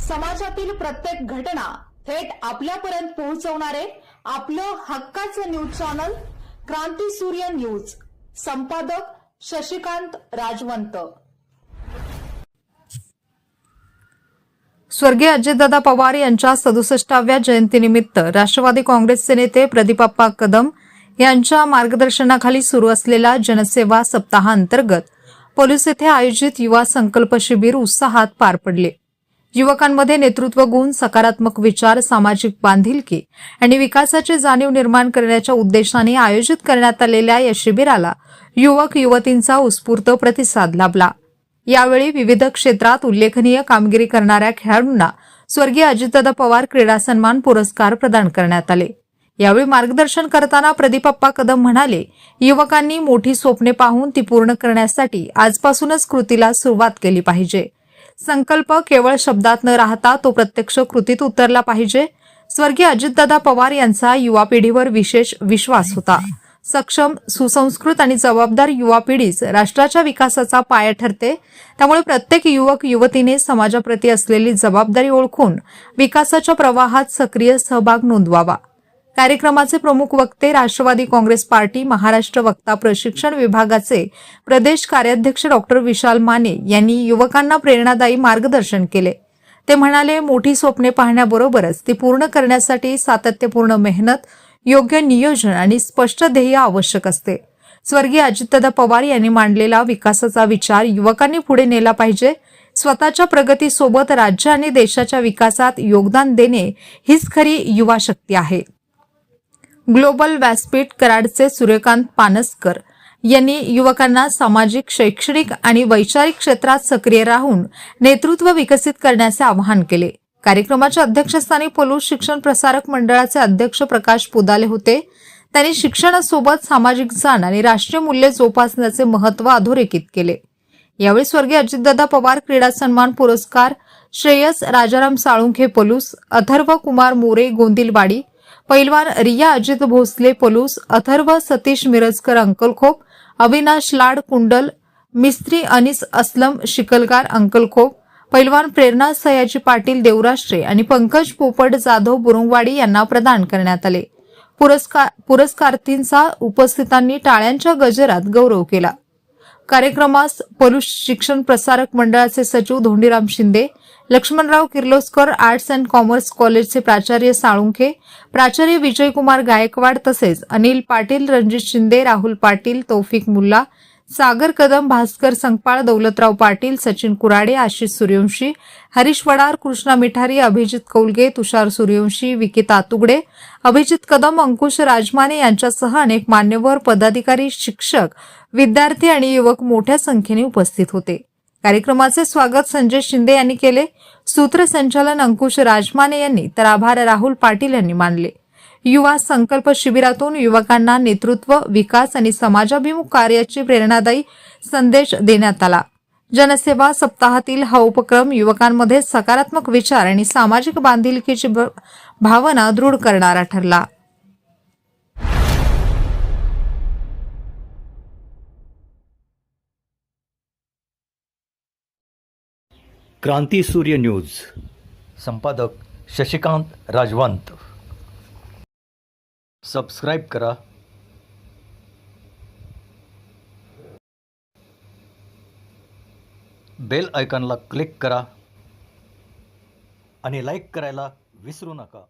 समाजातील प्रत्येक घटना थेट आपल्यापर्यंत पोहोचवणारे आपलं हक्काचं न्यूज चॅनल क्रांती सूर्य न्यूज. संपादक शशिकांत राजवंत. स्वर्गीय अजितदादा पवार यांच्या 67व्या जयंतीनिमित्त राष्ट्रवादी काँग्रेसचे नेते प्रदीपप्पा कदम यांच्या मार्गदर्शनाखाली सुरू असलेल्या जनसेवा सप्ताहांतर्गत पोलीस येथे आयोजित युवा संकल्प शिबिर उत्साहात पार पडले. युवकांमध्ये नेतृत्व गुण, सकारात्मक विचार, सामाजिक बांधिलकी आणि विकासाची जाणीव निर्माण करण्याच्या उद्देशाने आयोजित करण्यात आलेल्या या शिबिराला युवक युवतींचा उत्स्फूर्त प्रतिसाद लाभला. यावेळी विविध क्षेत्रात उल्लेखनीय कामगिरी करणाऱ्या खेळाडूंना स्वर्गीय अजितदादा पवार क्रीडा सन्मान पुरस्कार प्रदान करण्यात आले. यावेळी मार्गदर्शन करताना प्रदीपप्पा कदम म्हणाले, युवकांनी मोठी स्वप्ने पाहून ती पूर्ण करण्यासाठी आजपासूनच कृतीला सुरुवात केली पाहिजे. संकल्प केवळ शब्दात न राहता तो प्रत्यक्ष कृतीत उतरला पाहिजे. स्वर्गीय अजितदादा पवार यांचा युवा पिढीवर विशेष विश्वास होता. सक्षम, सुसंस्कृत आणि जबाबदार युवा पिढीच राष्ट्राच्या विकासाचा पाया ठरते. त्यामुळे प्रत्येक युवक युवतीने समाजाप्रती असलेली जबाबदारी ओळखून विकासाच्या प्रवाहात सक्रिय सहभाग नोंदवावा. कार्यक्रमाचे प्रमुख वक्ते राष्ट्रवादी काँग्रेस पार्टी महाराष्ट्र वक्ता प्रशिक्षण विभागाचे प्रदेश कार्याध्यक्ष डॉक्टर विशाल माने यांनी युवकांना प्रेरणादायी मार्गदर्शन केले. ते म्हणाले, मोठी स्वप्ने पाहण्याबरोबरच ती पूर्ण करण्यासाठी सातत्यपूर्ण मेहनत, योग्य नियोजन आणि स्पष्ट ध्येय आवश्यक असते. स्वर्गीय अजितदादा पवार यांनी मांडलेला विकासाचा विचार युवकांनी पुढे नेला पाहिजे. स्वतःच्या प्रगतीसोबत राज्य आणि देशाच्या विकासात योगदान देणे हीच खरी युवा शक्ती आहे. ग्लोबल व्यासपीठ कराडचे सूर्यकांत पानसकर यांनी युवकांना सामाजिक, शैक्षणिक आणि वैचारिक क्षेत्रात सक्रिय राहून नेतृत्व विकसित करण्याचे आवाहन केले. कार्यक्रमाच्या अध्यक्षस्थानी पोलीस शिक्षण प्रसारक मंडळाचे अध्यक्ष प्रकाश पुदाले होते. त्यांनी शिक्षणासोबत सामाजिक जाण आणि राष्ट्रीय मूल्ये जोपासण्याचे महत्त्व अधोरेखित केले. यावेळी स्वर्गीय अजितदादा पवार क्रीडा सन्मान पुरस्कार श्रेयस राजाराम साळुंखे पोलूस, अथर्व कुमार मोरे गोंदिलवाडी, पैलवान रिया अजित भोसले पोलूस, अथर्व सतीश मिरजकर अंकलखोप, अविनाश लाड कुंडल, मिस्त्री अनिस अस्लम शिकलगार अंकलखोप, पैलवान प्रेरणा सयाजी पाटील देवराष्ट्रे आणि पंकज पोपट जाधव बुरुंगवाडी यांना प्रदान करण्यात आले. पुरस्कारार्थींचा उपस्थितांनी टाळ्यांच्या गजरात गौरव केला. कार्यक्रमास पोलीस शिक्षण प्रसारक मंडळाचे सचिव Dhondiram Shinde, Laxmanrao Kirloskar arts and commerce कॉलेजचे प्राचार्य साळुंखे, प्राचार्य विजयकुमार गायकवाड तसेच अनिल पाटील, रणजित शिंदे, राहुल पाटील, तौफिक मुल्ला, सागर कदम, भास्कर संकपाळ, दौलतराव पाटील, सचिन कुराडे, आशिष सूर्यवंशी, हरीश वडार, कृष्णा मिठारी, अभिजित कौलगे, तुषार सूर्यवंशी, विकी तातुगडे, अभिजित कदम, अंकुश राजमाने यांच्यासह अनेक मान्यवर, पदाधिकारी, शिक्षक, विद्यार्थी आणि युवक मोठ्या संख्येने उपस्थित होते. कार्यक्रमाचे स्वागत संजय शिंदे यांनी केले. सूत्रसंचालन अंकुश राजमाने यांनी तर आभार राहुल पाटील यांनी मानले. युवा संकल्प शिबिरातून युवकांना नेतृत्व, विकास आणि समाजाभिमुख कार्याची प्रेरणादायी संदेश देण्यात आला. जनसेवा सप्ताहातील हा उपक्रम युवकांमध्ये सकारात्मक विचार आणि सामाजिक बांधिलकीची भावना दृढ करणारा ठरला. क्रांती सूर्य न्यूज. संपादक शशिकांत राजवंत. सबस्क्राईब करा, बेल आयकॉनला क्लिक करा आणि लाईक करायला विसरू नका.